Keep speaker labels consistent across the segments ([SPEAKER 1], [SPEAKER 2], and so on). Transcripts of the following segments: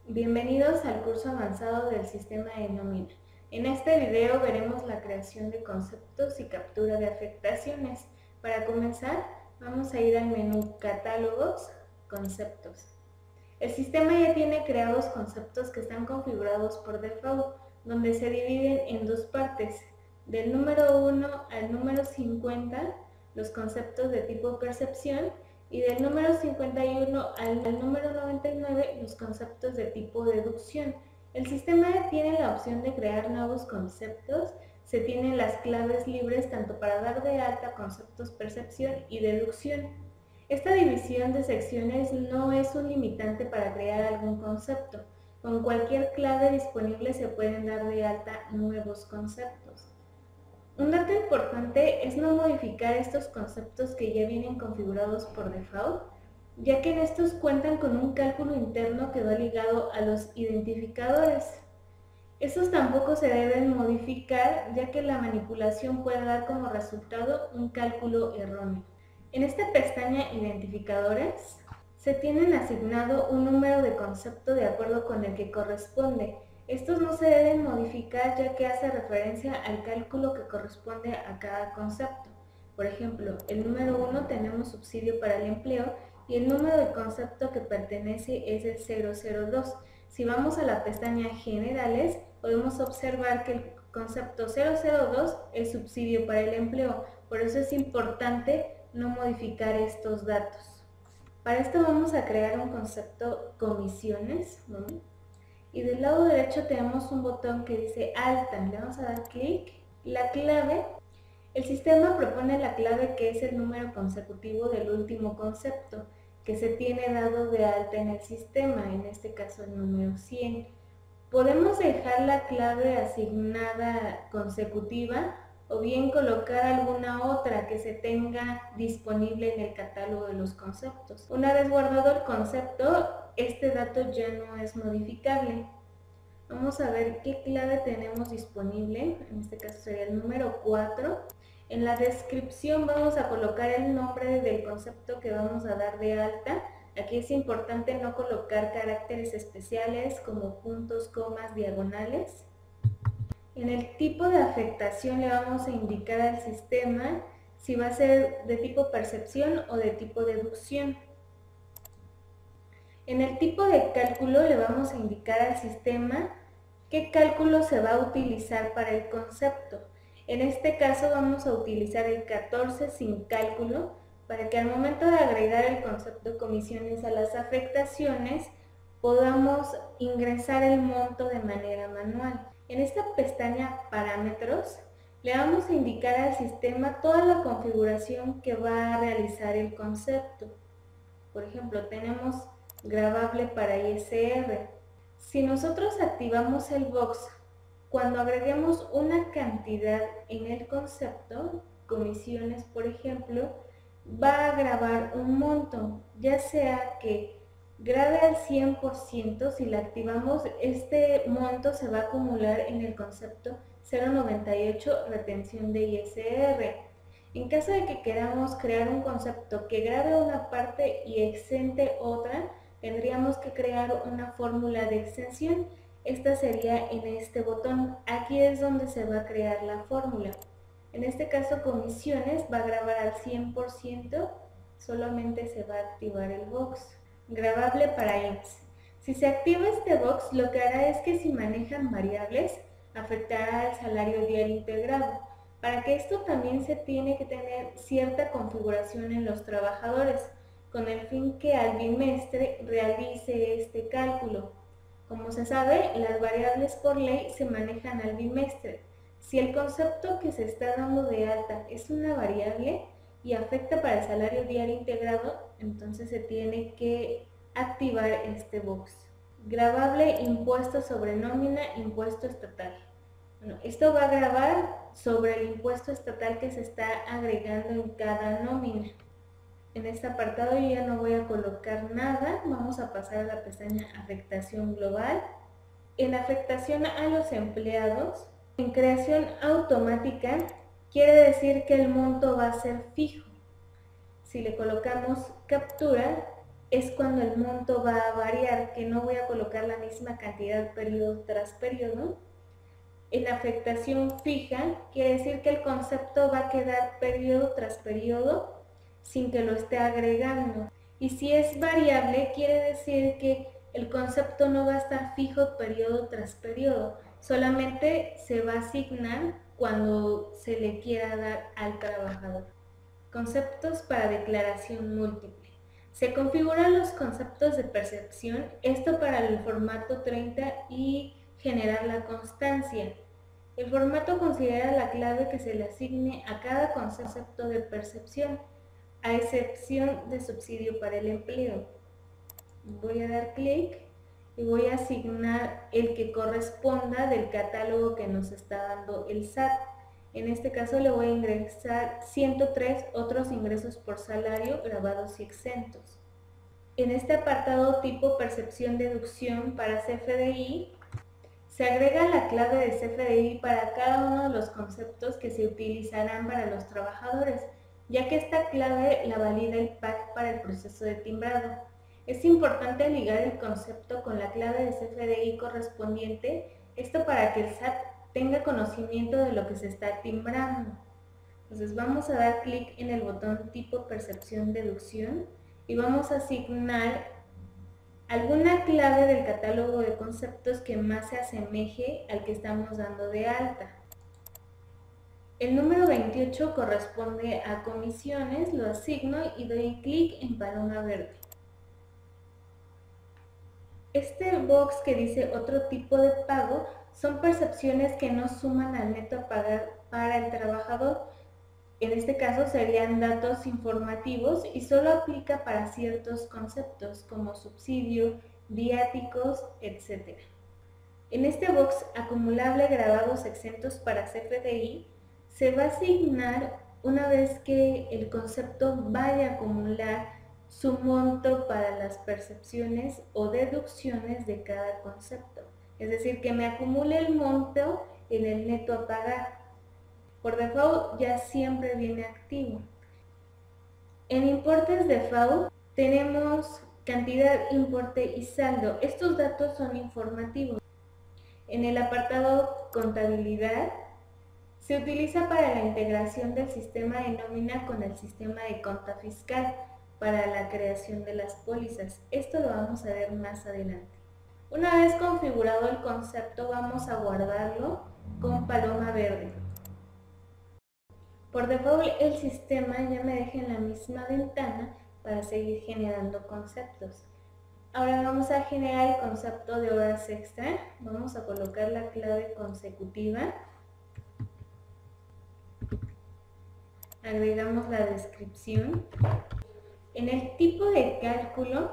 [SPEAKER 1] Bienvenidos al curso avanzado del sistema de nómina. En este video veremos la creación de conceptos y captura de afectaciones. Para comenzar, vamos a ir al menú Catálogos, Conceptos. El sistema ya tiene creados conceptos que están configurados por default, donde se dividen en dos partes. Del número 1 al número 50, los conceptos de tipo percepción, y del número 51 al número 99 los conceptos de tipo deducción. El sistema tiene la opción de crear nuevos conceptos, se tienen las claves libres tanto para dar de alta conceptos percepción y deducción. Esta división de secciones no es un limitante para crear algún concepto. Con cualquier clave disponible se pueden dar de alta nuevos conceptos. Un dato importante es no modificar estos conceptos que ya vienen configurados por default, ya que en estos cuentan con un cálculo interno que va ligado a los identificadores. Estos tampoco se deben modificar, ya que la manipulación puede dar como resultado un cálculo erróneo. En esta pestaña Identificadores se tienen asignado un número de concepto de acuerdo con el que corresponde. Estos no se deben modificar ya que hace referencia al cálculo que corresponde a cada concepto. Por ejemplo, el número 1 tenemos subsidio para el empleo y el número de concepto que pertenece es el 002. Si vamos a la pestaña Generales, podemos observar que el concepto 002 es subsidio para el empleo, por eso es importante no modificar estos datos. Para esto vamos a crear un concepto comisiones, ¿no? Y del lado derecho tenemos un botón que dice alta, le vamos a dar clic. La clave, el sistema propone la clave que es el número consecutivo del último concepto que se tiene dado de alta en el sistema, en este caso el número 100. Podemos dejar la clave asignada consecutiva o bien colocar alguna otra que se tenga disponible en el catálogo de los conceptos. Una vez guardado el concepto, este dato ya no es modificable. Vamos a ver qué clave tenemos disponible, en este caso sería el número 4. En la descripción vamos a colocar el nombre del concepto que vamos a dar de alta. Aquí es importante no colocar caracteres especiales como puntos, comas, diagonales. En el tipo de afectación le vamos a indicar al sistema si va a ser de tipo percepción o de tipo deducción. En el tipo de cálculo le vamos a indicar al sistema qué cálculo se va a utilizar para el concepto. En este caso vamos a utilizar el 14 sin cálculo para que al momento de agregar el concepto comisiones a las afectaciones podamos ingresar el monto de manera manual. En esta pestaña Parámetros le vamos a indicar al sistema toda la configuración que va a realizar el concepto. Por ejemplo, tenemos grabable para ISR. Si nosotros activamos el box, cuando agreguemos una cantidad en el concepto, comisiones por ejemplo, va a grabar un monto, ya sea que grabe al 100%, si la activamos, este monto se va a acumular en el concepto 098 retención de ISR. En caso de que queramos crear un concepto que grabe una parte y exente otra, tendríamos que crear una fórmula de extensión. Esta sería en este botón. Aquí es donde se va a crear la fórmula. En este caso, comisiones va a grabar al 100%, solamente se va a activar el box. Grabable para IMSS. Si se activa este box, lo que hará es que si manejan variables, afectará al salario diario integrado. Para que esto también se tiene que tener cierta configuración en los trabajadores, con el fin que al bimestre realice este cálculo. Como se sabe, las variables por ley se manejan al bimestre. Si el concepto que se está dando de alta es una variable y afecta para el salario diario integrado, entonces se tiene que activar este box. Grabable impuesto sobre nómina, impuesto estatal. Bueno, esto va a grabar sobre el impuesto estatal que se está agregando en cada nómina. En este apartado yo ya no voy a colocar nada, vamos a pasar a la pestaña Afectación Global. En afectación a los empleados, en creación automática, quiere decir que el monto va a ser fijo. Si le colocamos captura, es cuando el monto va a variar, que no voy a colocar la misma cantidad periodo tras periodo. En afectación fija quiere decir que el concepto va a quedar periodo tras periodo sin que lo esté agregando. Y si es variable, quiere decir que el concepto no va a estar fijo periodo tras periodo, solamente se va a asignar cuando se le quiera dar al trabajador. Conceptos para declaración múltiple. Se configuran los conceptos de percepción, esto para el formato 30 y generar la constancia. El formato considera la clave que se le asigne a cada concepto de percepción, a excepción de subsidio para el empleo. Voy a dar clic y voy a asignar el que corresponda del catálogo que nos está dando el SAT. En este caso le voy a ingresar 103 otros ingresos por salario grabados y exentos. En este apartado tipo percepción deducción para CFDI, se agrega la clave de CFDI para cada uno de los conceptos que se utilizarán para los trabajadores, ya que esta clave la valida el PAC para el proceso de timbrado. Es importante ligar el concepto con la clave de CFDI correspondiente, esto para que el SAT tenga conocimiento de lo que se está timbrando. Entonces vamos a dar clic en el botón tipo percepción deducción y vamos a asignar alguna clave del catálogo de conceptos que más se asemeje al que estamos dando de alta. El número 28 corresponde a comisiones, lo asigno y doy clic en paloma verde. Este box que dice otro tipo de pago son percepciones que no suman al neto a pagar para el trabajador. En este caso serían datos informativos y solo aplica para ciertos conceptos como subsidio, viáticos, etc. En este box acumulable grabados exentos para CFDI se va a asignar una vez que el concepto vaya a acumular su monto para las percepciones o deducciones de cada concepto. Es decir, que me acumule el monto en el neto a pagar. Por default ya siempre viene activo. En importes default tenemos cantidad, importe y saldo. Estos datos son informativos. En el apartado contabilidad se utiliza para la integración del sistema de nómina con el sistema de conta fiscal para la creación de las pólizas. Esto lo vamos a ver más adelante. Una vez configurado el concepto, vamos a guardarlo con paloma verde. Por default el sistema ya me deja en la misma ventana para seguir generando conceptos. Ahora vamos a generar el concepto de horas extra. Vamos a colocar la clave consecutiva. Agregamos la descripción. En el tipo de cálculo,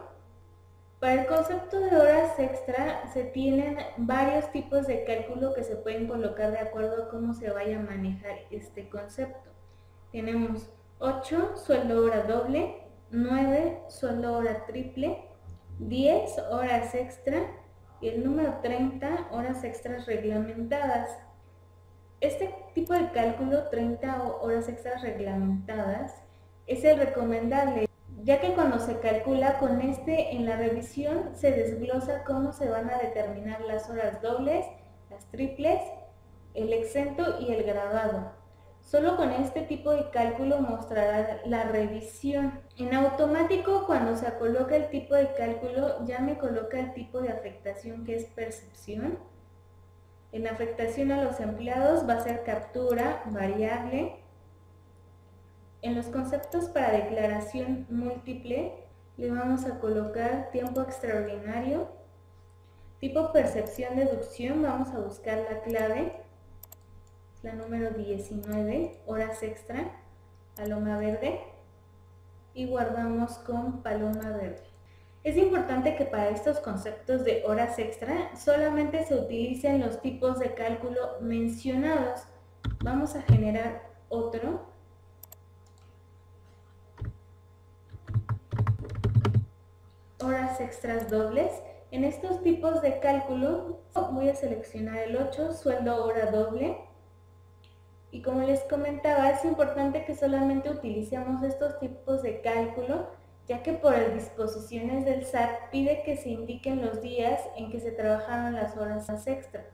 [SPEAKER 1] para el concepto de horas extra se tienen varios tipos de cálculo que se pueden colocar de acuerdo a cómo se vaya a manejar este concepto. Tenemos 8 sueldo hora doble, 9 sueldo hora triple, 10 horas extra y el número 30 horas extras reglamentadas. Este tipo de cálculo, 30 horas extras reglamentadas, es el recomendable, ya que cuando se calcula con este en la revisión se desglosa cómo se van a determinar las horas dobles, las triples, el exento y el grabado. Solo con este tipo de cálculo mostrará la revisión. En automático, cuando se coloca el tipo de cálculo, ya me coloca el tipo de afectación que es percepción. En afectación a los empleados va a ser captura, variable. En los conceptos para declaración múltiple le vamos a colocar tiempo extraordinario. Tipo percepción deducción, vamos a buscar la clave, la número 19, horas extra, paloma verde, y guardamos con paloma verde. Es importante que para estos conceptos de horas extra solamente se utilicen los tipos de cálculo mencionados. Vamos a generar otro. Horas extras dobles. En estos tipos de cálculo voy a seleccionar el 8, sueldo hora doble. Y como les comentaba, es importante que solamente utilicemos estos tipos de cálculo ya que por las disposiciones del SAT pide que se indiquen los días en que se trabajaron las horas extra.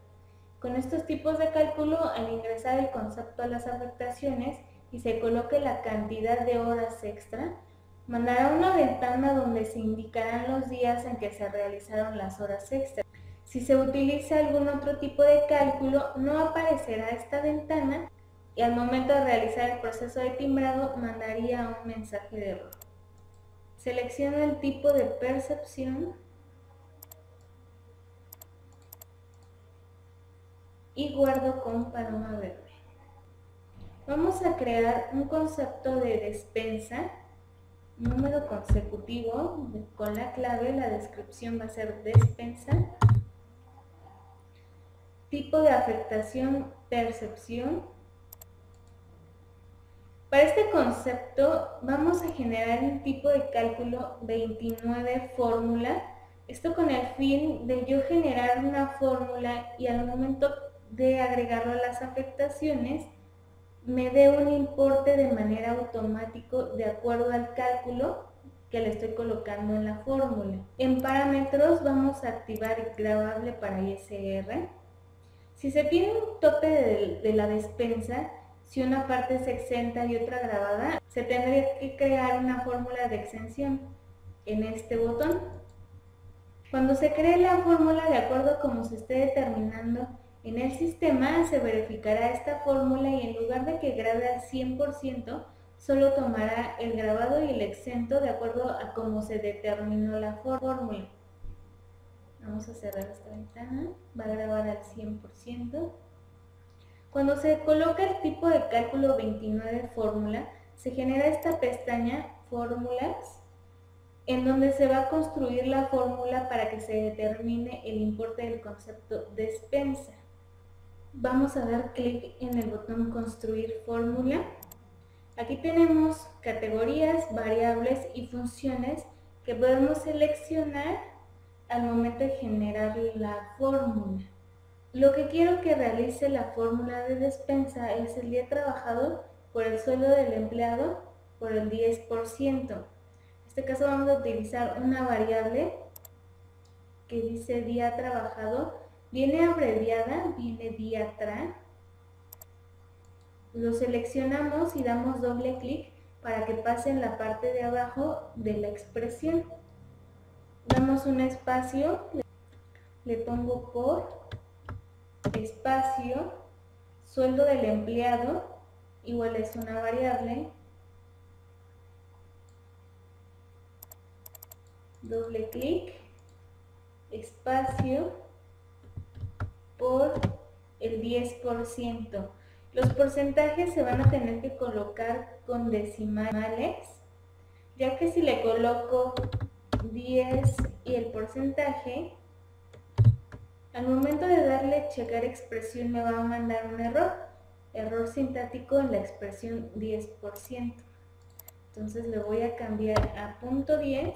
[SPEAKER 1] Con estos tipos de cálculo, al ingresar el concepto a las afectaciones y se coloque la cantidad de horas extra, mandará una ventana donde se indicarán los días en que se realizaron las horas extra. Si se utiliza algún otro tipo de cálculo, no aparecerá esta ventana y al momento de realizar el proceso de timbrado mandaría un mensaje de error. Selecciono el tipo de percepción y guardo con paloma verde. Vamos a crear un concepto de despensa, número consecutivo con la clave, la descripción va a ser despensa, tipo de afectación, percepción. Para este concepto vamos a generar un tipo de cálculo 29 fórmula, esto con el fin de yo generar una fórmula y al momento de agregarlo a las afectaciones me dé un importe de manera automática de acuerdo al cálculo que le estoy colocando en la fórmula. En parámetros vamos a activar el grabable para ISR. Si se tiene un tope de la despensa, si una parte es exenta y otra grabada, se tendría que crear una fórmula de exención en este botón. Cuando se cree la fórmula de acuerdo a cómo se esté determinando en el sistema, se verificará esta fórmula y en lugar de que grabe al 100%, solo tomará el grabado y el exento de acuerdo a cómo se determinó la fórmula. Vamos a cerrar esta ventana, va a grabar al 100%. Cuando se coloca el tipo de cálculo 29 fórmula, se genera esta pestaña Fórmulas, en donde se va a construir la fórmula para que se determine el importe del concepto despensa. Vamos a dar clic en el botón Construir fórmula. Aquí tenemos categorías, variables y funciones que podemos seleccionar al momento de generar la fórmula. Lo que quiero que realice la fórmula de despensa es el día trabajado por el sueldo del empleado por el 10%. En este caso vamos a utilizar una variable que dice día trabajado, viene abreviada, viene día tra. Lo seleccionamos y damos doble clic para que pase en la parte de abajo de la expresión. Damos un espacio, le pongo por, espacio, sueldo del empleado, igual es una variable, doble clic, espacio, por el 10%. Los porcentajes se van a tener que colocar con decimales, ya que si le coloco 10 y el porcentaje, al momento de darle checar expresión me va a mandar un error sintáctico en la expresión 10%. Entonces le voy a cambiar a .10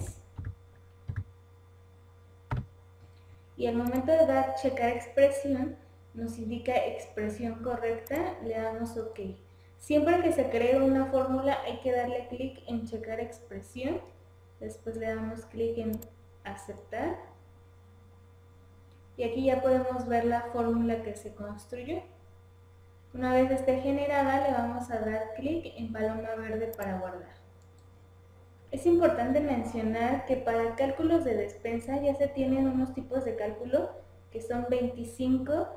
[SPEAKER 1] y al momento de dar checar expresión nos indica expresión correcta, le damos OK. Siempre que se cree una fórmula hay que darle clic en checar expresión, después le damos clic en aceptar y aquí ya podemos ver la fórmula que se construyó. Una vez esté generada le vamos a dar clic en paloma verde para guardar. Es importante mencionar que para cálculos de despensa ya se tienen unos tipos de cálculo que son 25,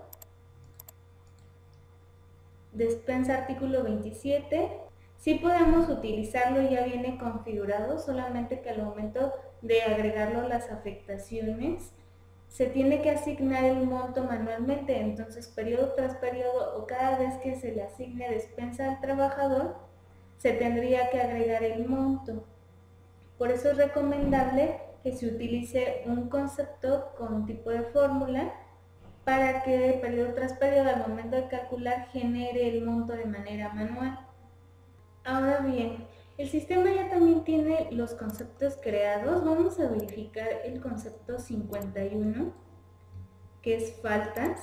[SPEAKER 1] despensa artículo 27. Sí podemos utilizarlo, ya viene configurado, solamente que al momento de agregarlo a las afectaciones se tiene que asignar el monto manualmente, entonces periodo tras periodo o cada vez que se le asigne despensa al trabajador se tendría que agregar el monto. Por eso es recomendable que se utilice un concepto con tipo de fórmula para que periodo tras periodo al momento de calcular genere el monto de manera manual. Ahora bien, el sistema ya también tiene los conceptos creados. Vamos a verificar el concepto 51, que es faltas.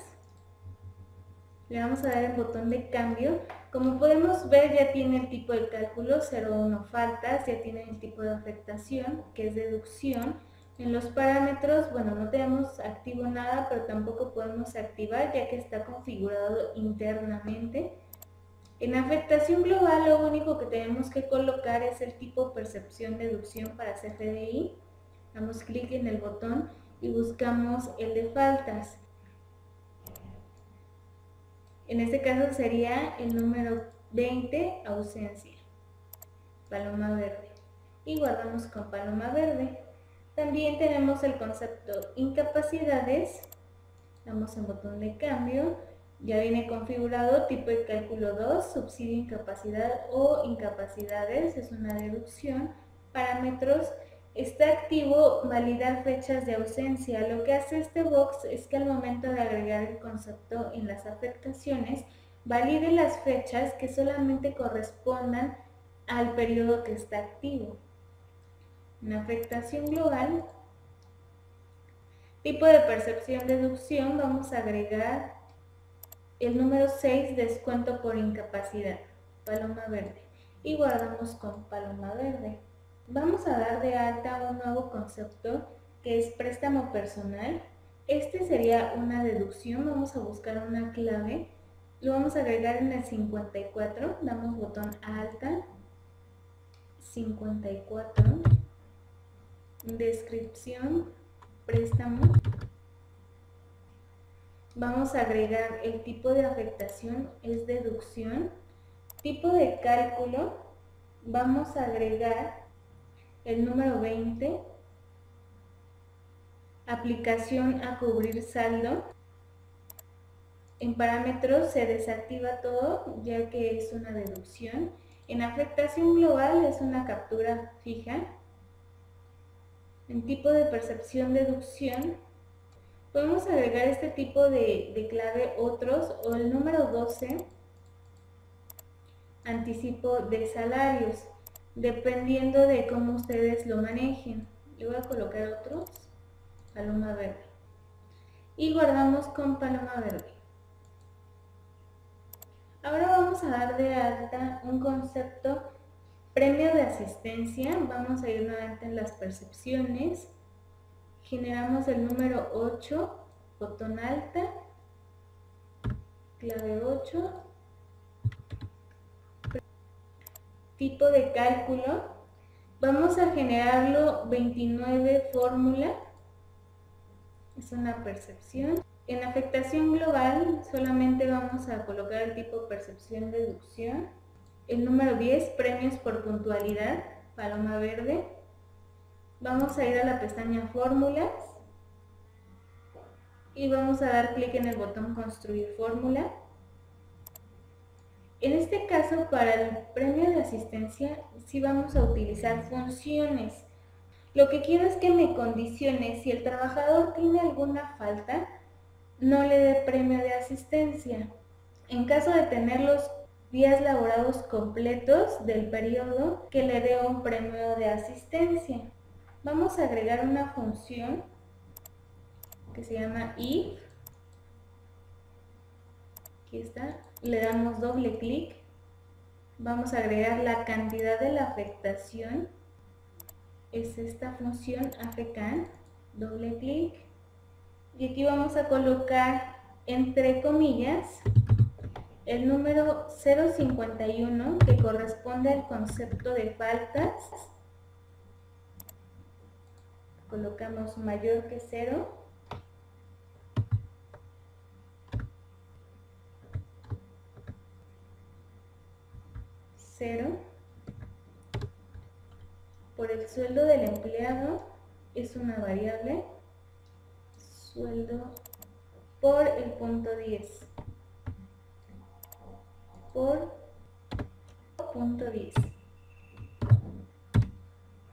[SPEAKER 1] Le vamos a dar el botón de cambio. Como podemos ver, ya tiene el tipo de cálculo 0,1 faltas, ya tiene el tipo de afectación, que es deducción. En los parámetros, bueno, no tenemos activo nada, pero tampoco podemos activar ya que está configurado internamente. En afectación global, lo único que tenemos que colocar es el tipo percepción deducción para CFDI. Damos clic en el botón y buscamos el de faltas. En este caso sería el número 20, ausencia, paloma verde. Y guardamos con paloma verde. También tenemos el concepto incapacidades. Damos el botón de cambio. Ya viene configurado tipo de cálculo 2, subsidio incapacidad o incapacidades, es una deducción. Parámetros. Está activo validar fechas de ausencia. Lo que hace este box es que al momento de agregar el concepto en las afectaciones, valide las fechas que solamente correspondan al periodo que está activo. En afectación global, tipo de percepción deducción, vamos a agregar el número 6, descuento por incapacidad, paloma verde. Y guardamos con paloma verde. Vamos a dar de alta un nuevo concepto que es préstamo personal. Este sería una deducción. Vamos a buscar una clave. Lo vamos a agregar en el 54. Damos botón alta. 54. Descripción. Préstamo. Vamos a agregar el tipo de afectación, es deducción. Tipo de cálculo. Vamos a agregar el número 20, aplicación a cubrir saldo. En parámetros se desactiva todo ya que es una deducción. En afectación global es una captura fija. En tipo de percepción deducción podemos agregar este tipo de clave otros o el número 12, anticipo de salarios. Dependiendo de cómo ustedes lo manejen. Le voy a colocar otros, paloma verde. Y guardamos con paloma verde. Ahora vamos a dar de alta un concepto, premio de asistencia. Vamos a ir nuevamente en las percepciones. Generamos el número 8, botón alta, clave 8. Tipo de cálculo, vamos a generarlo 29 fórmula, es una percepción. En afectación global solamente vamos a colocar el tipo percepción deducción. El número 10, premios por puntualidad, paloma verde. Vamos a ir a la pestaña fórmulas y vamos a dar clic en el botón construir fórmula. En este caso, para el premio de asistencia, sí vamos a utilizar funciones. Lo que quiero es que me condicione, si el trabajador tiene alguna falta, no le dé premio de asistencia. En caso de tener los días laborados completos del periodo, que le dé un premio de asistencia. Vamos a agregar una función que se llama if. Aquí está. Le damos doble clic, vamos a agregar la cantidad de la afectación, es esta función afcan, doble clic, y aquí vamos a colocar entre comillas el número 051 que corresponde al concepto de faltas, colocamos mayor que 0, por el sueldo del empleado, es una variable, sueldo por el punto 10, por punto 10.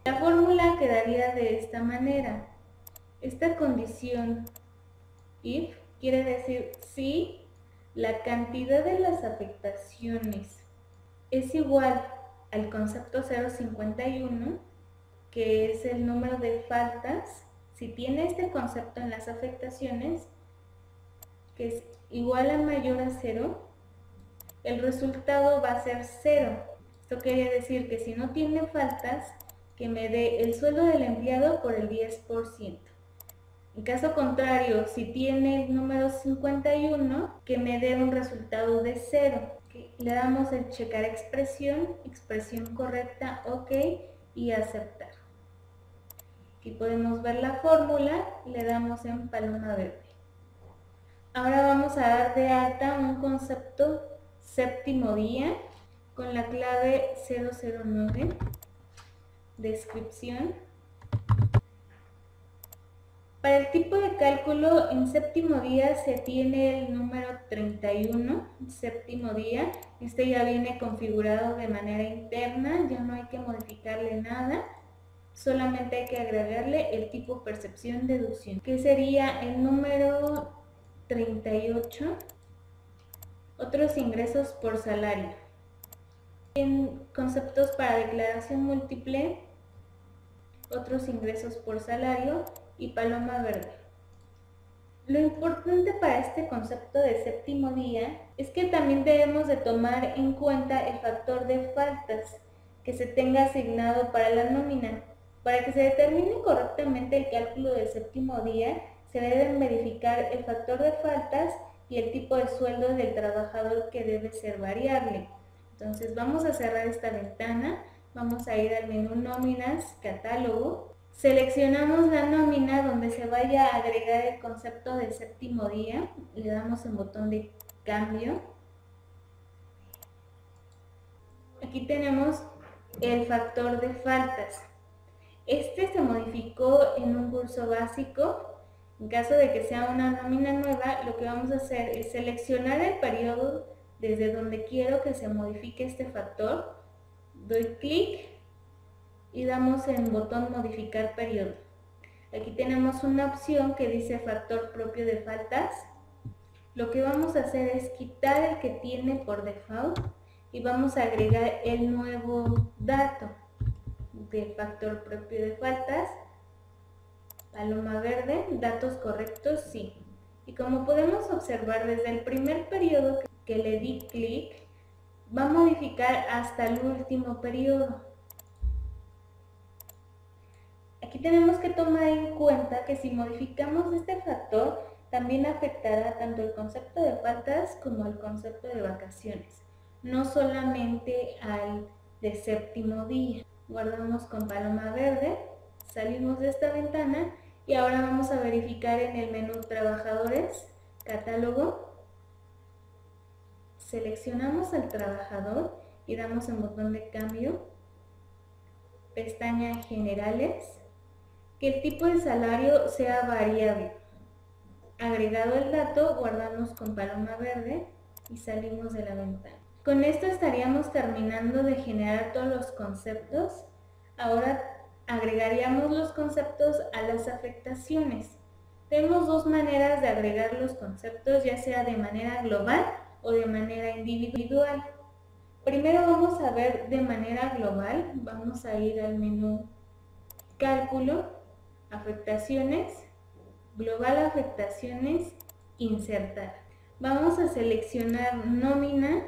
[SPEAKER 1] La fórmula quedaría de esta manera. Esta condición if quiere decir si la cantidad de las afectaciones es igual al concepto 051, que es el número de faltas. Si tiene este concepto en las afectaciones, que es igual a mayor a 0, el resultado va a ser 0. Esto quiere decir que si no tiene faltas, que me dé el sueldo del empleado por el 10%. En caso contrario, si tiene el número 51, que me dé un resultado de 0. Le damos en checar expresión correcta, ok, y aceptar. Aquí podemos ver la fórmula, le damos en paloma verde. Ahora vamos a dar de alta un concepto séptimo día con la clave 009, descripción. Para el tipo de cálculo, en séptimo día se tiene el número 31, séptimo día. Este ya viene configurado de manera interna, ya no hay que modificarle nada. Solamente hay que agregarle el tipo percepción deducción, que sería el número 38, otros ingresos por salario. En conceptos para declaración múltiple, otros ingresos por salario y paloma verde. Lo importante para este concepto de séptimo día es que también debemos de tomar en cuenta el factor de faltas que se tenga asignado para la nómina. Para que se determine correctamente el cálculo del séptimo día, se deben verificar el factor de faltas y el tipo de sueldo del trabajador, que debe ser variable. Entonces vamos a cerrar esta ventana, vamos a ir al menú nóminas, catálogo, seleccionamos la nómina donde se vaya a agregar el concepto de séptimo día, le damos el botón de cambio. Aquí tenemos el factor de faltas. Este se modificó en un curso básico. En caso de que sea una nómina nueva, lo que vamos a hacer es seleccionar el periodo desde donde quiero que se modifique este factor. Doy clic y damos en botón modificar periodo. Aquí tenemos una opción que dice factor propio de faltas. Lo que vamos a hacer es quitar el que tiene por default y vamos a agregar el nuevo dato del factor propio de faltas, paloma verde, datos correctos, sí. Y como podemos observar, desde el primer periodo que le di clic, va a modificar hasta el último periodo. Aquí tenemos que tomar en cuenta que si modificamos este factor, también afectará tanto el concepto de faltas como el concepto de vacaciones, no solamente al de séptimo día. Guardamos con paloma verde, salimos de esta ventana y ahora vamos a verificar en el menú trabajadores, catálogo, seleccionamos al trabajador y damos en botón de cambio, pestaña generales, que el tipo de salario sea variable. Agregado el dato, guardamos con paloma verde y salimos de la ventana. Con esto estaríamos terminando de generar todos los conceptos. Ahora agregaríamos los conceptos a las afectaciones. Tenemos dos maneras de agregar los conceptos, ya sea de manera global o de manera individual. Primero vamos a ver de manera global. Vamos a ir al menú cálculo, afectaciones, global afectaciones, insertar. Vamos a seleccionar nómina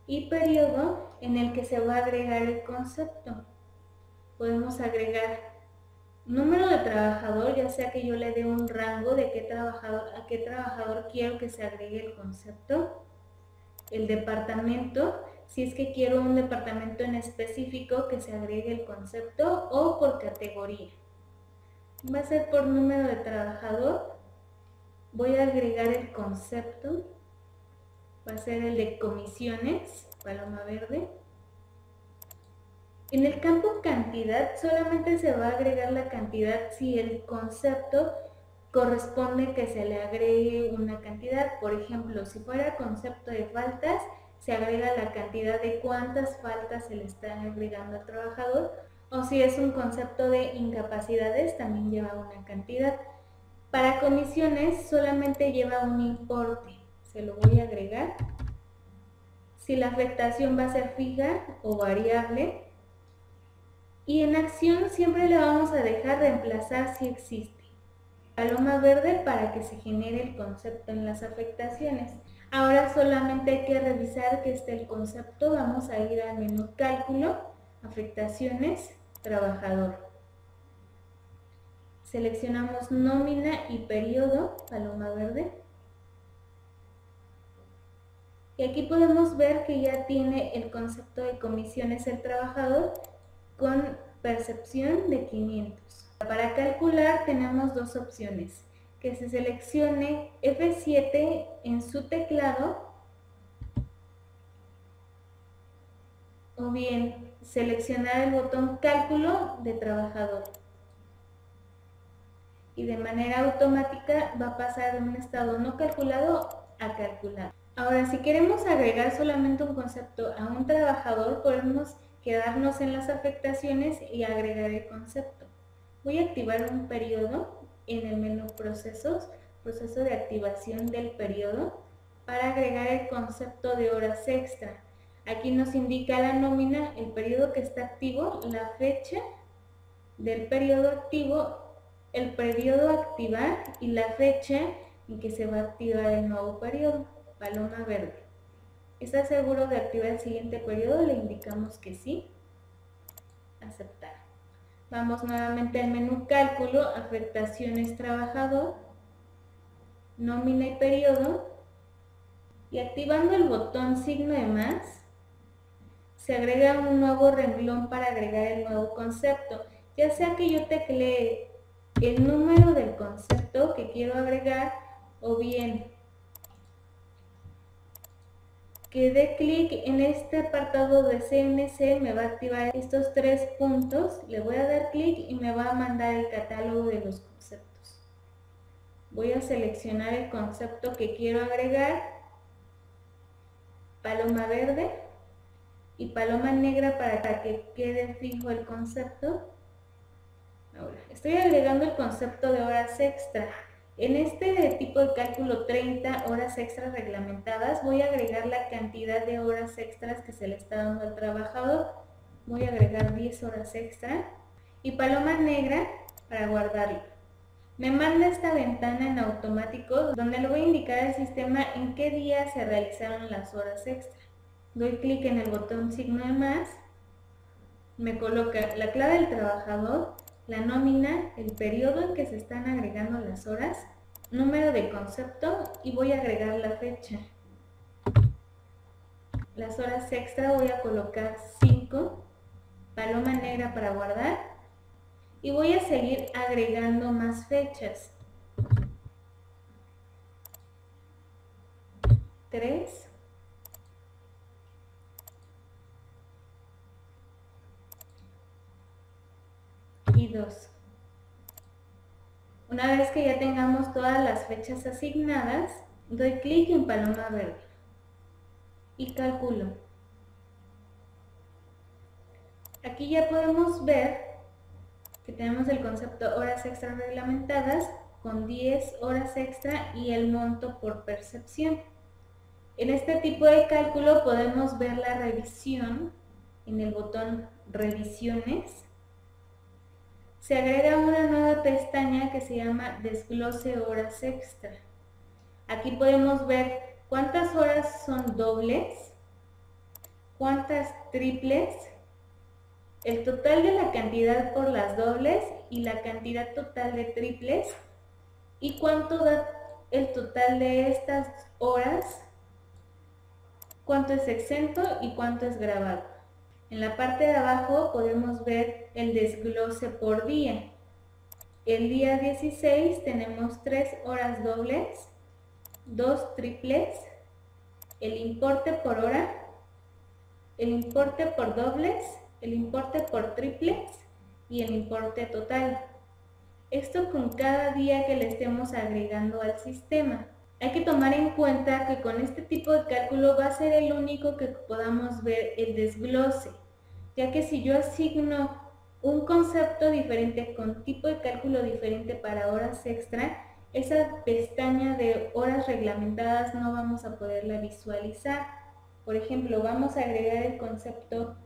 [SPEAKER 1] y periodo en el que se va a agregar el concepto. Podemos agregar número de trabajador, ya sea que yo le dé un rango de a qué trabajador quiero que se agregue el concepto. El departamento, si es que quiero un departamento en específico que se agregue el concepto, o por categoría. Va a ser por número de trabajador. Voy a agregar el concepto. Va a ser el de comisiones, paloma verde. En el campo cantidad solamente se va a agregar la cantidad si el concepto corresponde que se le agregue una cantidad. Por ejemplo, si fuera concepto de faltas, se agrega la cantidad de cuántas faltas se le están agregando al trabajador. O si es un concepto de incapacidades, también lleva una cantidad. Para comisiones solamente lleva un importe. Se lo voy a agregar. Si la afectación va a ser fija o variable. Y en acción siempre le vamos a dejar reemplazar si existe. paloma verde para que se genere el concepto en las afectaciones. Ahora solamente hay que revisar que esté el concepto. Vamos a ir al menú Cálculo, Afectaciones, Trabajador. Seleccionamos nómina y periodo, paloma verde. Y aquí podemos ver que ya tiene el concepto de comisiones el trabajador con percepción de 500. Para calcular tenemos dos opciones, que se seleccione F7 en su teclado o bien seleccionar el botón Cálculo de trabajador. Y de manera automática va a pasar de un estado no calculado a calculado. Ahora, si queremos agregar solamente un concepto a un trabajador, podemos quedarnos en las afectaciones y agregar el concepto. Voy a activar un periodo en el menú Procesos, proceso de activación del periodo, para agregar el concepto de horas extra. Aquí nos indica la nómina, el periodo que está activo, la fecha del periodo activo, el periodo a activar y la fecha en que se va a activar el nuevo periodo, paloma verde. ¿Está seguro de activar el siguiente periodo? Le indicamos que sí. Aceptar. Vamos nuevamente al menú Cálculo, Afectaciones Trabajador, Nómina y Periodo, y activando el botón signo de más, se agrega un nuevo renglón para agregar el nuevo concepto. Ya sea que yo teclee el número del concepto que quiero agregar o bien que dé clic en este apartado de CNC, me va a activar estos tres puntos, le voy a dar clic y me va a mandar el catálogo de los conceptos. Voy a seleccionar el concepto que quiero agregar, paloma verde y paloma negra para que quede fijo el concepto. Ahora, estoy agregando el concepto de horas extra. En este tipo de cálculo 30 horas extras reglamentadas, voy a agregar la cantidad de horas extras que se le está dando al trabajador. Voy a agregar 10 horas extra y paloma negra para guardarlo. Me manda esta ventana en automático donde le voy a indicar al sistema en qué día se realizaron las horas extra. Doy clic en el botón signo de más, me coloca la clave del trabajador, la nómina, el periodo en que se están agregando las horas, número de concepto y voy a agregar la fecha. Las horas extra voy a colocar 5, paloma negra para guardar y voy a seguir agregando más fechas. 3, y 2. Una vez que ya tengamos todas las fechas asignadas, doy clic en paloma verde y calculo. Aquí ya podemos ver que tenemos el concepto horas extra reglamentadas con 10 horas extra y el monto por percepción. En este tipo de cálculo podemos ver la revisión en el botón Revisiones. Se agrega una nueva pestaña que se llama Desglose horas extra. Aquí podemos ver cuántas horas son dobles, cuántas triples, el total de la cantidad por las dobles y la cantidad total de triples y cuánto da el total de estas horas, cuánto es exento y cuánto es grabado. En la parte de abajo podemos ver el desglose por día. El día 16 tenemos 3 horas dobles, 2 triples, el importe por hora, el importe por dobles, el importe por triples y el importe total. Esto con cada día que le estemos agregando al sistema. Hay que tomar en cuenta que con este tipo de cálculo va a ser el único que podamos ver el desglose, ya que si yo asigno un concepto diferente con tipo de cálculo diferente para horas extra, esa pestaña de horas reglamentadas no vamos a poderla visualizar. Por ejemplo, vamos a agregar el concepto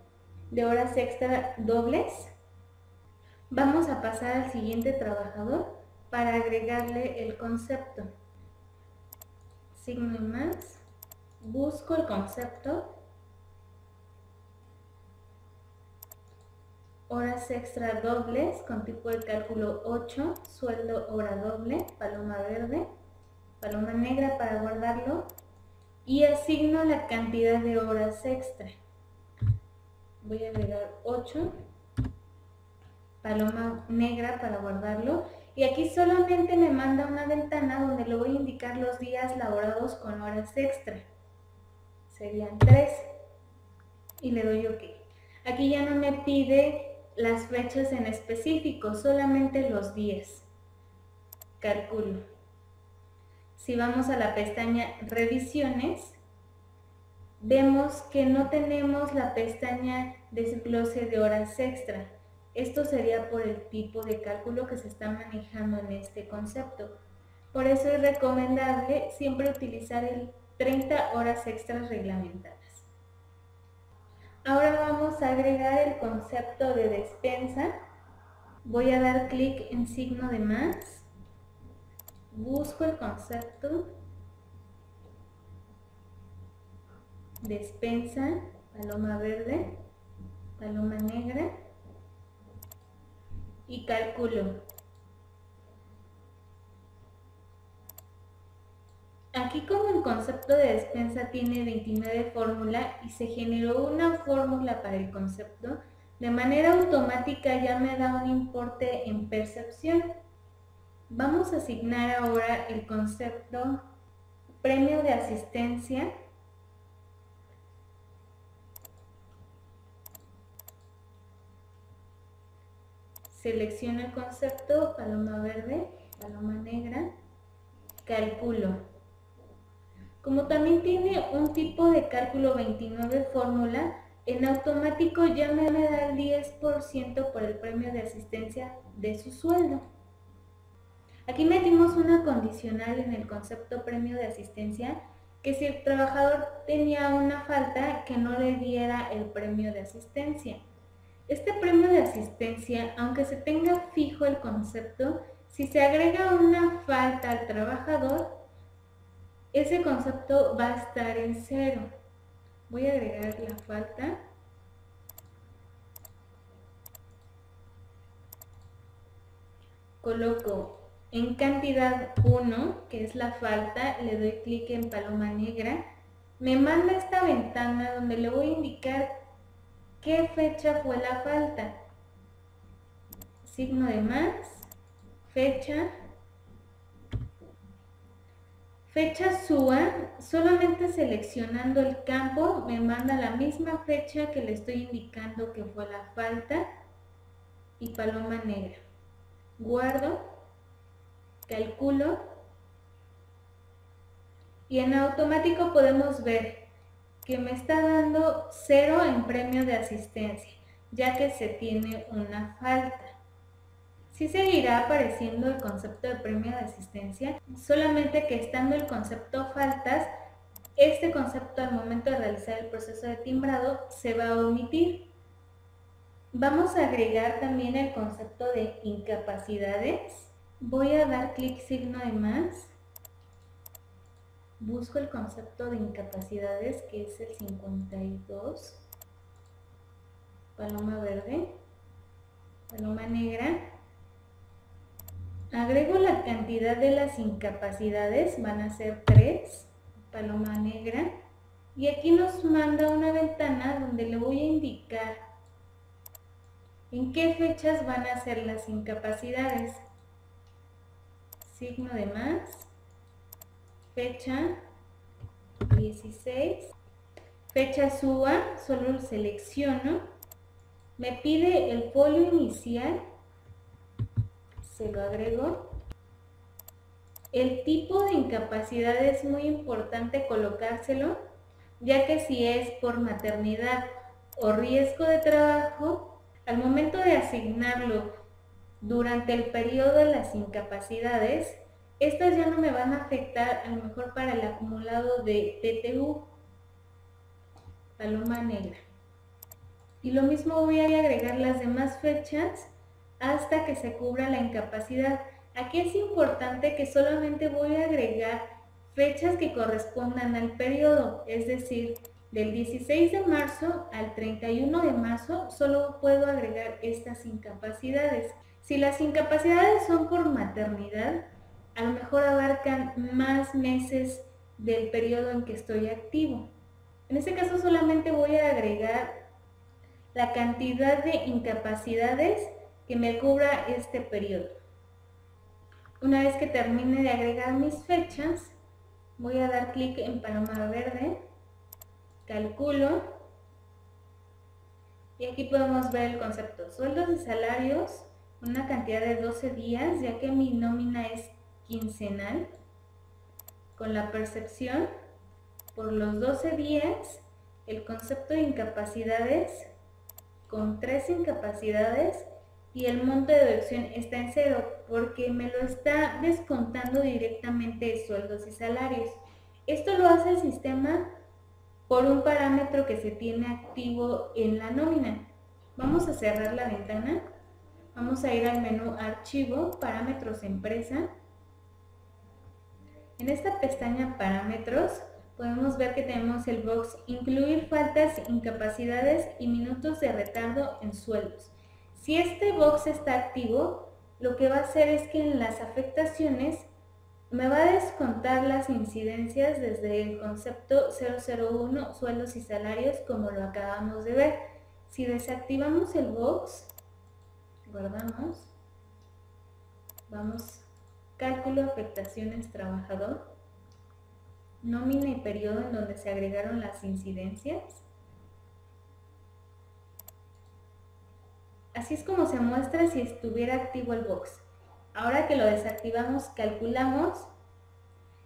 [SPEAKER 1] de horas extra dobles. Vamos a pasar al siguiente trabajador para agregarle el concepto. Signo y más, busco el concepto, horas extra dobles con tipo de cálculo 8, sueldo hora doble, paloma verde, paloma negra para guardarlo, y asigno la cantidad de horas extra. Voy a agregar 8, paloma negra para guardarlo, y aquí solamente me manda una ventana donde le voy a indicar los días laborados con horas extra. Serían 3 y le doy OK. Aquí ya no me pide las fechas en específico, solamente los días. Calculo. Si vamos a la pestaña Revisiones, vemos que no tenemos la pestaña Desglose de horas extra. Esto sería por el tipo de cálculo que se está manejando en este concepto. Por eso es recomendable siempre utilizar el 30 horas extras reglamentadas. Ahora vamos a agregar el concepto de despensa. Voy a dar clic en signo de más. Busco el concepto. Despensa, paloma verde, paloma negra y calculo. Aquí como el concepto de despensa tiene 29 fórmulas y se generó una fórmula para el concepto, de manera automática ya me da un importe en percepción. Vamos a asignar ahora el concepto premio de asistencia. Selecciono el concepto, paloma verde, paloma negra, calculo. Como también tiene un tipo de cálculo 29 fórmula, en automático ya me da el 10% por el premio de asistencia de su sueldo. Aquí metimos una condicional en el concepto premio de asistencia, que si el trabajador tenía una falta, que no le diera el premio de asistencia. Este premio de asistencia, aunque se tenga fijo el concepto, si se agrega una falta al trabajador, ese concepto va a estar en 0. Voy a agregar la falta. Coloco en cantidad 1, que es la falta, le doy clic en paloma negra. Me manda esta ventana donde le voy a indicar qué fecha fue la falta. Signo de más, fecha. Fecha SUA, solamente seleccionando el campo me manda la misma fecha que le estoy indicando que fue la falta y paloma negra. Guardo, calculo y en automático podemos ver que me está dando 0 en premio de asistencia, ya que se tiene una falta. Sí seguirá apareciendo el concepto de premio de asistencia, solamente que estando el concepto faltas, este concepto al momento de realizar el proceso de timbrado se va a omitir. Vamos a agregar también el concepto de incapacidades. Voy a dar clic signo de más. Busco el concepto de incapacidades, que es el 52. Paloma verde, paloma negra. Agrego la cantidad de las incapacidades, van a ser 3, paloma negra, y aquí nos manda una ventana donde le voy a indicar en qué fechas van a ser las incapacidades. Signo de más, fecha 16, fecha SUA, solo lo selecciono, me pide el folio inicial, se lo agrego. El tipo de incapacidad es muy importante colocárselo, ya que si es por maternidad o riesgo de trabajo, al momento de asignarlo durante el periodo de las incapacidades, estas ya no me van a afectar a lo mejor para el acumulado de TTU, paloma negra. Y lo mismo voy a agregar las demás fechas hasta que se cubra la incapacidad. Aquí es importante que solamente voy a agregar fechas que correspondan al periodo, es decir, del 16 de marzo al 31 de marzo solo puedo agregar estas incapacidades. Si las incapacidades son por maternidad, a lo mejor abarcan más meses del periodo en que estoy activo. En este caso solamente voy a agregar la cantidad de incapacidades que me cubra este periodo. Una vez que termine de agregar mis fechas, voy a dar clic en paloma verde, calculo, y aquí podemos ver el concepto sueldos y salarios, una cantidad de 12 días, ya que mi nómina es quincenal, con la percepción por los 12 días, el concepto de incapacidades con 3 incapacidades y el monto de deducción está en 0 porque me lo está descontando directamente de sueldos y salarios. Esto lo hace el sistema por un parámetro que se tiene activo en la nómina. Vamos a cerrar la ventana, vamos a ir al menú Archivo, Parámetros Empresa. En esta pestaña Parámetros podemos ver que tenemos el box Incluir faltas, incapacidades y minutos de retardo en sueldos. Si este box está activo, lo que va a hacer es que en las afectaciones me va a descontar las incidencias desde el concepto 001, sueldos y salarios, como lo acabamos de ver. Si desactivamos el box, guardamos, vamos, cálculo, afectaciones, trabajador, nómina y periodo en donde se agregaron las incidencias. Así es como se muestra si estuviera activo el box. Ahora que lo desactivamos, calculamos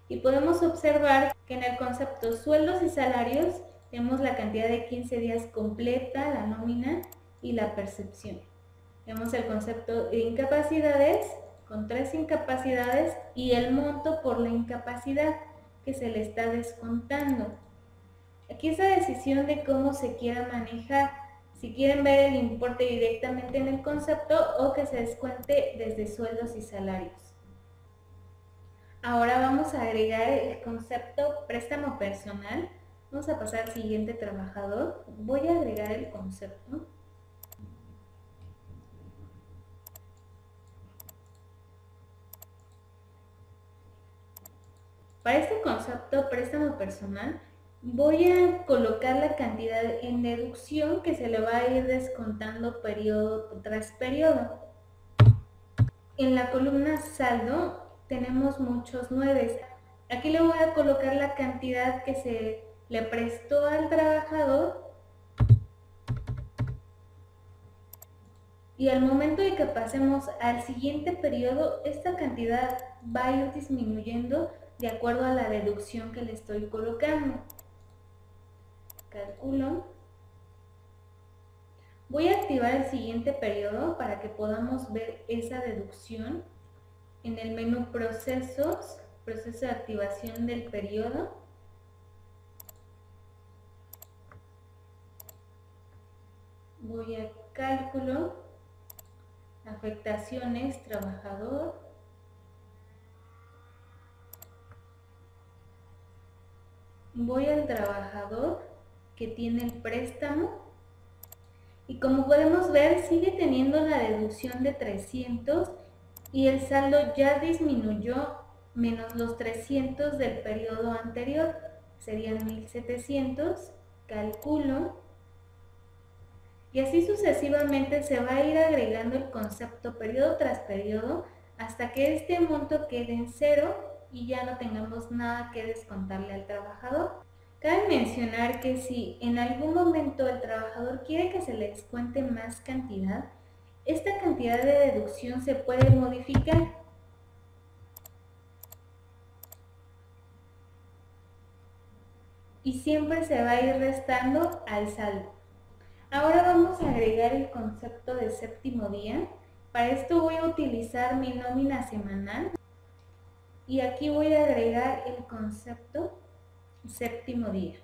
[SPEAKER 1] y podemos observar que en el concepto sueldos y salarios tenemos la cantidad de 15 días completa, la nómina y la percepción. Tenemos el concepto de incapacidades con 3 incapacidades y el monto por la incapacidad que se le está descontando. Aquí es la decisión de cómo se quiera manejar, si quieren ver el importe directamente en el concepto o que se descuente desde sueldos y salarios. Ahora vamos a agregar el concepto préstamo personal. Vamos a pasar al siguiente trabajador. Voy a agregar el concepto. Para este concepto préstamo personal, voy a colocar la cantidad en deducción que se le va a ir descontando periodo tras periodo. En la columna saldo tenemos muchos 9. Aquí le voy a colocar la cantidad que se le prestó al trabajador y al momento de que pasemos al siguiente periodo, esta cantidad va a ir disminuyendo de acuerdo a la deducción que le estoy colocando. Calculo. Voy a activar el siguiente periodo para que podamos ver esa deducción en el menú Procesos, proceso de activación del periodo. Voy a Cálculo, Afectaciones, Trabajador. Voy al trabajador que tiene el préstamo y como podemos ver sigue teniendo la deducción de 300 y el saldo ya disminuyó menos los 300 del periodo anterior, serían 1700, calculo, y así sucesivamente se va a ir agregando el concepto periodo tras periodo hasta que este monto quede en 0 y ya no tengamos nada que descontarle al trabajador. Cabe mencionar que si en algún momento el trabajador quiere que se le descuente más cantidad, esta cantidad de deducción se puede modificar. Y siempre se va a ir restando al saldo. Ahora vamos a agregar el concepto de séptimo día. Para esto voy a utilizar mi nómina semanal y aquí voy a agregar el concepto séptimo día.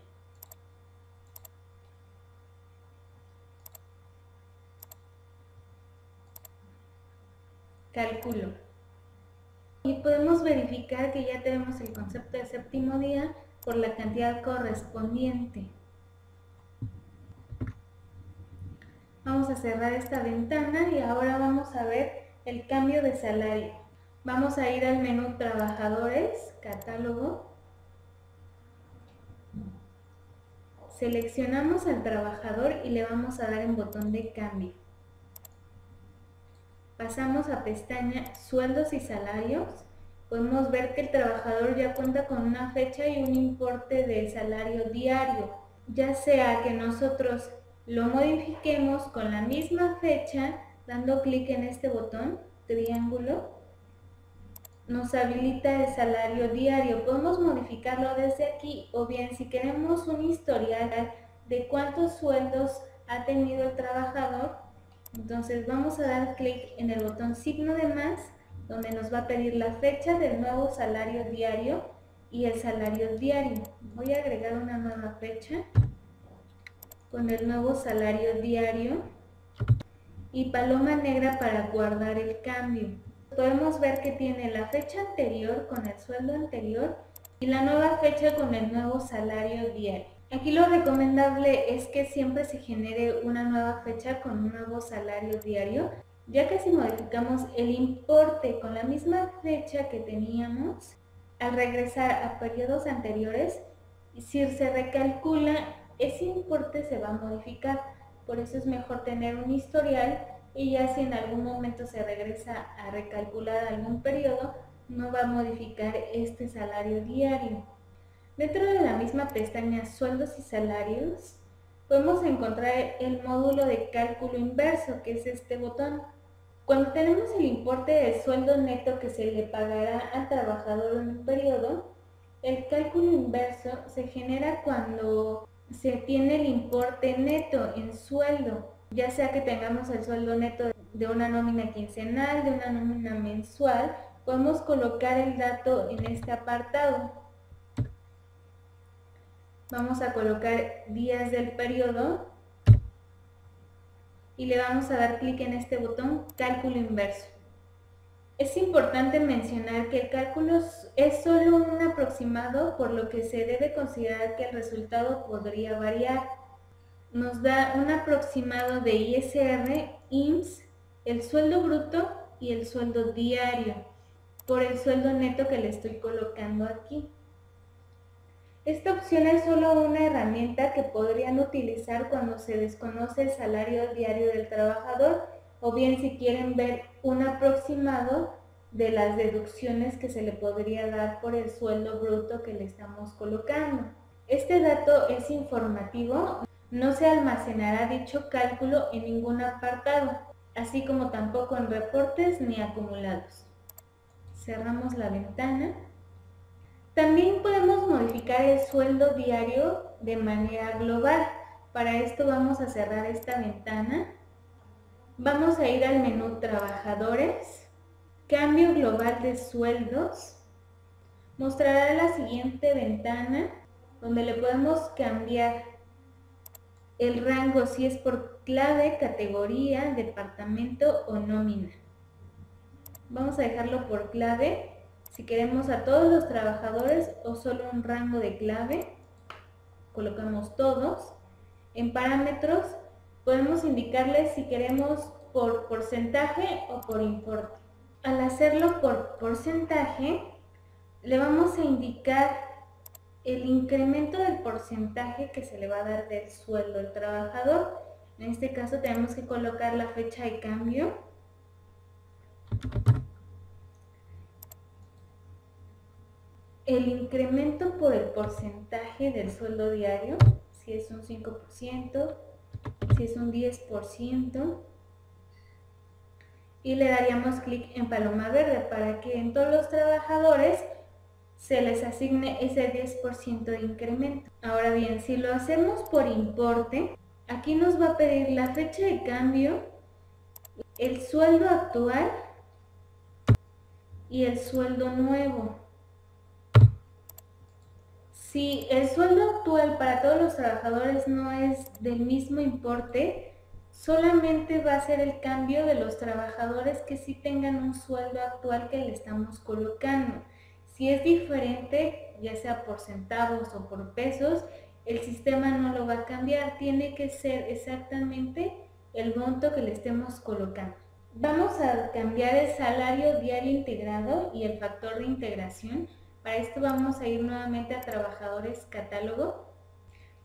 [SPEAKER 1] Calculo. Y podemos verificar que ya tenemos el concepto de séptimo día por la cantidad correspondiente. Vamos a cerrar esta ventana y ahora vamos a ver el cambio de salario. Vamos a ir al menú Trabajadores, Catálogo. Seleccionamos al trabajador y le vamos a dar en botón de cambio. Pasamos a pestaña Sueldos y Salarios. Podemos ver que el trabajador ya cuenta con una fecha y un importe de salario diario. Ya sea que nosotros lo modifiquemos con la misma fecha, dando clic en este botón, triángulo, nos habilita el salario diario. Podemos modificarlo desde aquí, o bien si queremos un historial de cuántos sueldos ha tenido el trabajador, entonces vamos a dar clic en el botón signo de más, donde nos va a pedir la fecha del nuevo salario diario y el salario diario. Voy a agregar una nueva fecha con el nuevo salario diario y paloma negra para guardar el cambio. Podemos ver que tiene la fecha anterior con el sueldo anterior y la nueva fecha con el nuevo salario diario. Aquí lo recomendable es que siempre se genere una nueva fecha con un nuevo salario diario, ya que si modificamos el importe con la misma fecha que teníamos, al regresar a periodos anteriores, si se recalcula, ese importe se va a modificar. Por eso es mejor tener un historial y ya si en algún momento se regresa a recalcular algún periodo, no va a modificar este salario diario. Dentro de la misma pestaña Sueldos y Salarios, podemos encontrar el módulo de cálculo inverso, que es este botón. Cuando tenemos el importe del sueldo neto que se le pagará al trabajador en un periodo, el cálculo inverso se genera cuando se tiene el importe neto en sueldo, ya sea que tengamos el sueldo neto de una nómina quincenal, de una nómina mensual, podemos colocar el dato en este apartado. Vamos a colocar días del periodo y le vamos a dar clic en este botón Cálculo Inverso. Es importante mencionar que el cálculo es solo un aproximado, por lo que se debe considerar que el resultado podría variar. Nos da un aproximado de ISR, IMSS, el sueldo bruto y el sueldo diario, por el sueldo neto que le estoy colocando aquí. Esta opción es solo una herramienta que podrían utilizar cuando se desconoce el salario diario del trabajador, o bien si quieren ver un aproximado de las deducciones que se le podría dar por el sueldo bruto que le estamos colocando. Este dato es informativo, no se almacenará dicho cálculo en ningún apartado, así como tampoco en reportes ni acumulados. Cerramos la ventana. También podemos modificar el sueldo diario de manera global. Para esto vamos a cerrar esta ventana. Vamos a ir al menú Trabajadores, Cambio Global de Sueldos. Mostrará la siguiente ventana donde le podemos cambiar el rango si es por clave, categoría, departamento o nómina. Vamos a dejarlo por clave. Si queremos a todos los trabajadores o solo un rango de clave, colocamos todos. En parámetros podemos indicarles si queremos por porcentaje o por importe. Al hacerlo por porcentaje, le vamos a indicar el incremento del porcentaje que se le va a dar del sueldo al trabajador. En este caso tenemos que colocar la fecha de cambio. El incremento por el porcentaje del sueldo diario, si es un 5%, si es un 10%, y le daríamos clic en paloma verde para que en todos los trabajadores se les asigne ese 10% de incremento. Ahora bien, si lo hacemos por importe, aquí nos va a pedir la fecha de cambio, el sueldo actual y el sueldo nuevo. Si el sueldo actual para todos los trabajadores no es del mismo importe, solamente va a ser el cambio de los trabajadores que sí tengan un sueldo actual que le estamos colocando. Si es diferente, ya sea por centavos o por pesos, el sistema no lo va a cambiar, tiene que ser exactamente el monto que le estemos colocando. Vamos a cambiar el salario diario integrado y el factor de integración. Para esto vamos a ir nuevamente a trabajadores catálogo.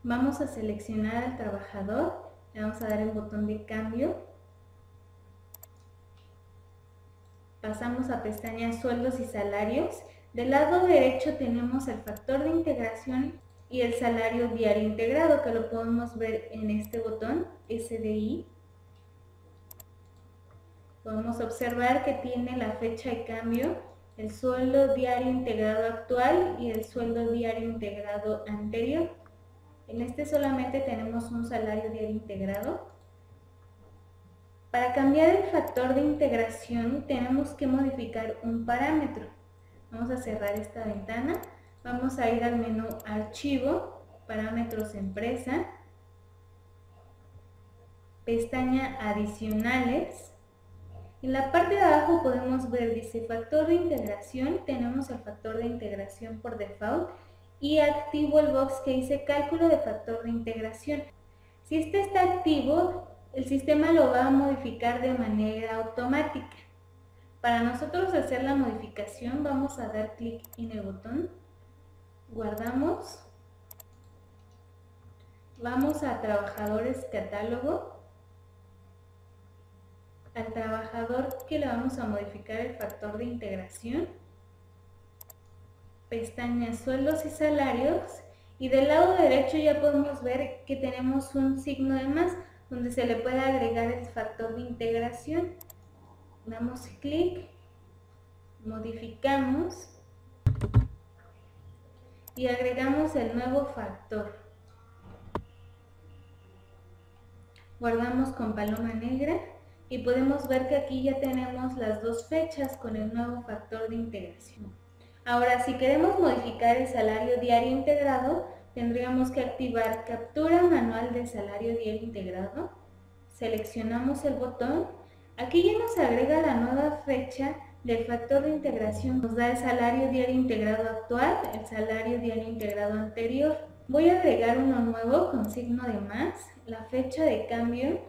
[SPEAKER 1] Vamos a seleccionar al trabajador, le vamos a dar el botón de cambio. Pasamos a pestaña sueldos y salarios. Del lado derecho tenemos el factor de integración y el salario diario integrado, que lo podemos ver en este botón, SDI. Podemos observar que tiene la fecha de cambio, el sueldo diario integrado actual y el sueldo diario integrado anterior. En este solamente tenemos un salario diario integrado. Para cambiar el factor de integración tenemos que modificar un parámetro. Vamos a cerrar esta ventana. Vamos a ir al menú Archivo, Parámetros Empresa, pestaña Adicionales. En la parte de abajo podemos ver, dice factor de integración, tenemos el factor de integración por default y activo el box que dice cálculo de factor de integración. Si este está activo, el sistema lo va a modificar de manera automática. Para nosotros hacer la modificación vamos a dar clic en el botón, guardamos, vamos a trabajadores catálogo, al trabajador que le vamos a modificar el factor de integración, pestaña sueldos y salarios, y del lado derecho ya podemos ver que tenemos un signo de más donde se le puede agregar el factor de integración. Damos clic, modificamos y agregamos el nuevo factor. Guardamos con paloma negra y podemos ver que aquí ya tenemos las dos fechas con el nuevo factor de integración. Ahora, si queremos modificar el salario diario integrado, tendríamos que activar captura manual de salario diario integrado. Seleccionamos el botón. Aquí ya nos agrega la nueva fecha del factor de integración. Nos da el salario diario integrado actual, el salario diario integrado anterior. Voy a agregar uno nuevo con signo de más, la fecha de cambio,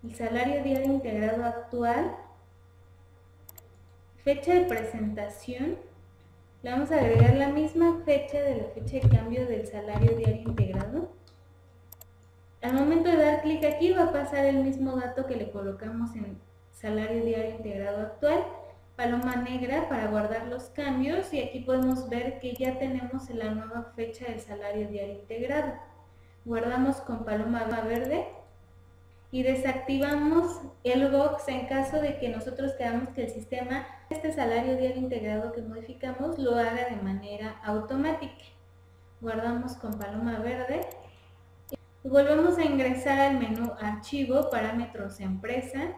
[SPEAKER 1] el salario diario integrado actual, fecha de presentación. Le vamos a agregar la misma fecha de la fecha de cambio del salario diario integrado. Al momento de dar clic aquí va a pasar el mismo dato que le colocamos en salario diario integrado actual, paloma negra para guardar los cambios, y aquí podemos ver que ya tenemos la nueva fecha del salario diario integrado. Guardamos con paloma verde y desactivamos el box en caso de que nosotros queramos que el sistema, este salario diario integrado que modificamos, lo haga de manera automática. Guardamos con paloma verde y volvemos a ingresar al menú Archivo, Parámetros Empresa,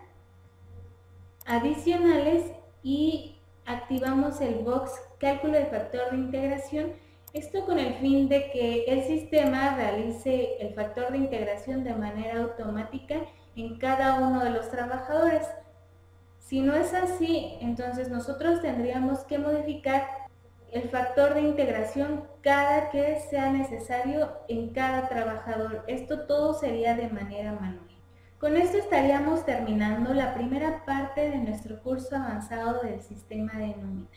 [SPEAKER 1] Adicionales, y activamos el box Cálculo de factor de integración. Esto con el fin de que el sistema realice el factor de integración de manera automática en cada uno de los trabajadores. Si no es así, entonces nosotros tendríamos que modificar el factor de integración cada que sea necesario en cada trabajador. Esto todo sería de manera manual. Con esto estaríamos terminando la primera parte de nuestro curso avanzado del sistema de nómina.